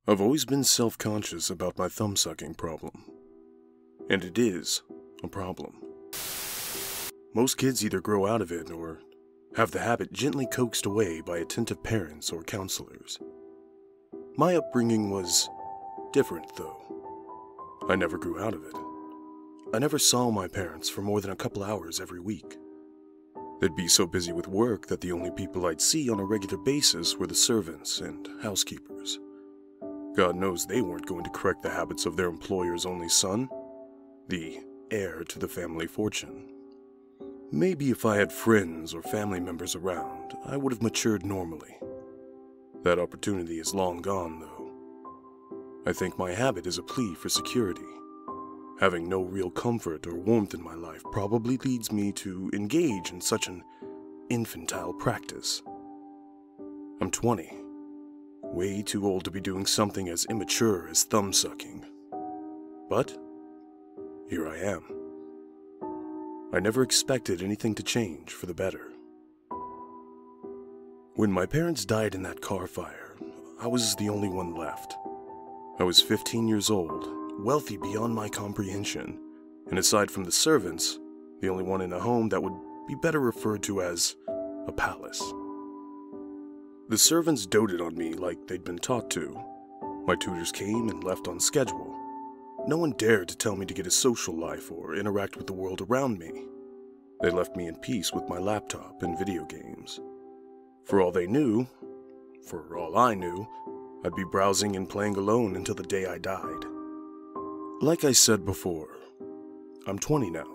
I've always been self-conscious about my thumb-sucking problem. And it is a problem. Most kids either grow out of it or have the habit gently coaxed away by attentive parents or counselors. My upbringing was different, though. I never grew out of it. I never saw my parents for more than a couple hours every week. They'd be so busy with work that the only people I'd see on a regular basis were the servants and housekeepers. God knows they weren't going to correct the habits of their employer's only son, the heir to the family fortune. Maybe if I had friends or family members around, I would have matured normally. That opportunity is long gone, though. I think my habit is a plea for security. Having no real comfort or warmth in my life probably leads me to engage in such an infantile practice. I'm 20. Way too old to be doing something as immature as thumb-sucking. But here I am. I never expected anything to change for the better. When my parents died in that car fire, I was the only one left. I was 15 years old, wealthy beyond my comprehension, and aside from the servants, the only one in a home that would be better referred to as a palace. The servants doted on me like they'd been taught to. My tutors came and left on schedule. No one dared to tell me to get a social life or interact with the world around me. They left me in peace with my laptop and video games. For all they knew, for all I knew, I'd be browsing and playing alone until the day I died. Like I said before, I'm 20 now.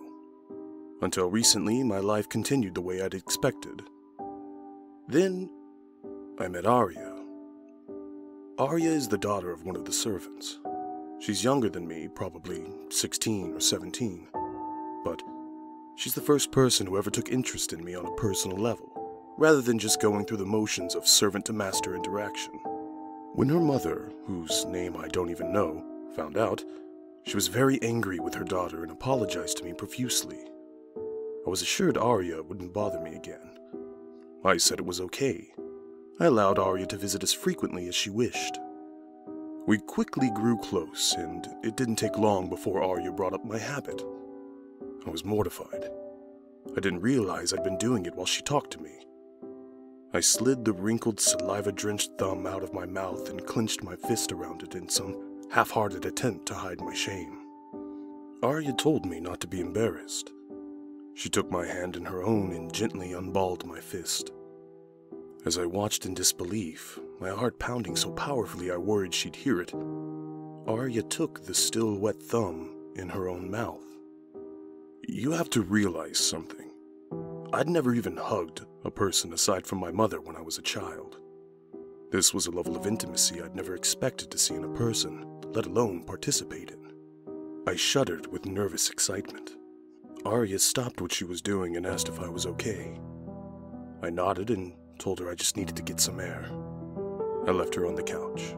Until recently, my life continued the way I'd expected. Then, I met Arya. Arya is the daughter of one of the servants. She's younger than me, probably 16 or 17. But she's the first person who ever took interest in me on a personal level, rather than just going through the motions of servant-to-master interaction. When her mother, whose name I don't even know, found out, she was very angry with her daughter and apologized to me profusely. I was assured Arya wouldn't bother me again. I said it was okay. I allowed Arya to visit as frequently as she wished. We quickly grew close, and it didn't take long before Arya brought up my habit. I was mortified. I didn't realize I'd been doing it while she talked to me. I slid the wrinkled, saliva-drenched thumb out of my mouth and clenched my fist around it in some half-hearted attempt to hide my shame. Arya told me not to be embarrassed. She took my hand in her own and gently unballed my fist. As I watched in disbelief, my heart pounding so powerfully I worried she'd hear it, Arya took the still wet thumb in her own mouth. You have to realize something. I'd never even hugged a person aside from my mother when I was a child. This was a level of intimacy I'd never expected to see in a person, let alone participate in. I shuddered with nervous excitement. Arya stopped what she was doing and asked if I was okay. I nodded and told her I just needed to get some air. I left her on the couch.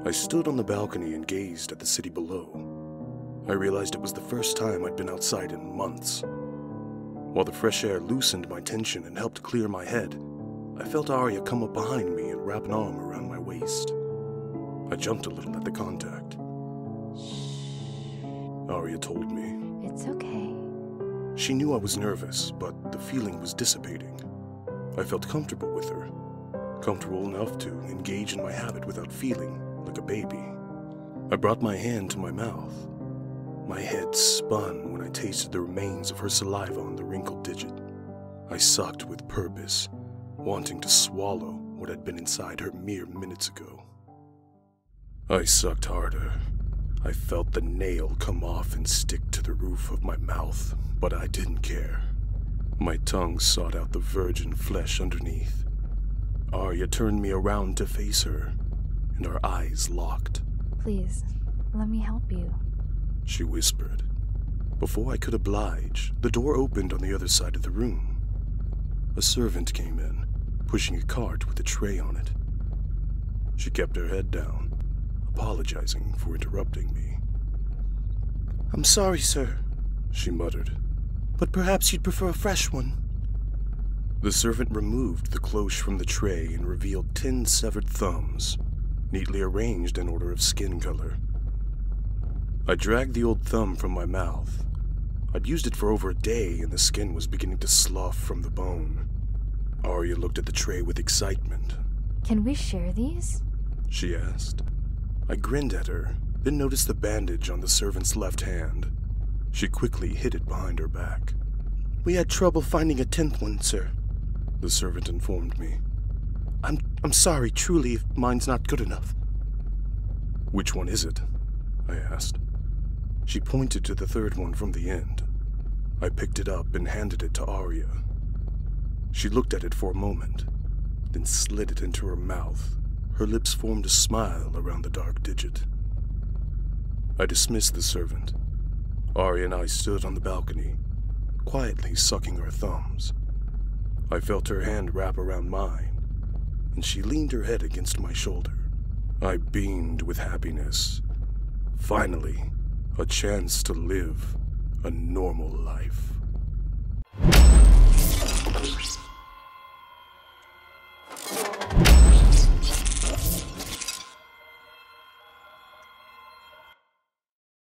I stood on the balcony and gazed at the city below. I realized it was the first time I'd been outside in months. While the fresh air loosened my tension and helped clear my head, I felt Arya come up behind me and wrap an arm around my waist. I jumped a little at the contact. Arya told me. It's okay. She knew I was nervous, but the feeling was dissipating. I felt comfortable with her. Comfortable enough to engage in my habit without feeling like a baby. I brought my hand to my mouth. My head spun when I tasted the remains of her saliva on the wrinkled digit. I sucked with purpose, wanting to swallow what had been inside her mere minutes ago. I sucked harder. I felt the nail come off and stick to the roof of my mouth, but I didn't care. My tongue sought out the virgin flesh underneath. Arya turned me around to face her, and our eyes locked. Please, let me help you, she whispered. Before I could oblige, the door opened on the other side of the room. A servant came in, pushing a cart with a tray on it. She kept her head down, apologizing for interrupting me. I'm sorry, sir, she muttered. But perhaps you'd prefer a fresh one. The servant removed the cloche from the tray and revealed 10 severed thumbs. neatly arranged in order of skin color. I dragged the old thumb from my mouth. I'd used it for over a day, and the skin was beginning to slough from the bone. Arya looked at the tray with excitement. Can we share these? She asked. I grinned at her, then noticed the bandage on the servant's left hand. She quickly hid it behind her back. We had trouble finding a 10th one, sir. The servant informed me. I'm sorry, truly, if mine's not good enough. Which one is it? I asked. She pointed to the third one from the end. I picked it up and handed it to Arya. She looked at it for a moment, then slid it into her mouth. Her lips formed a smile around the dark digit. I dismissed the servant. Arya and I stood on the balcony, quietly sucking our thumbs. I felt her hand wrap around mine, and she leaned her head against my shoulder. I beamed with happiness. Finally, a chance to live a normal life.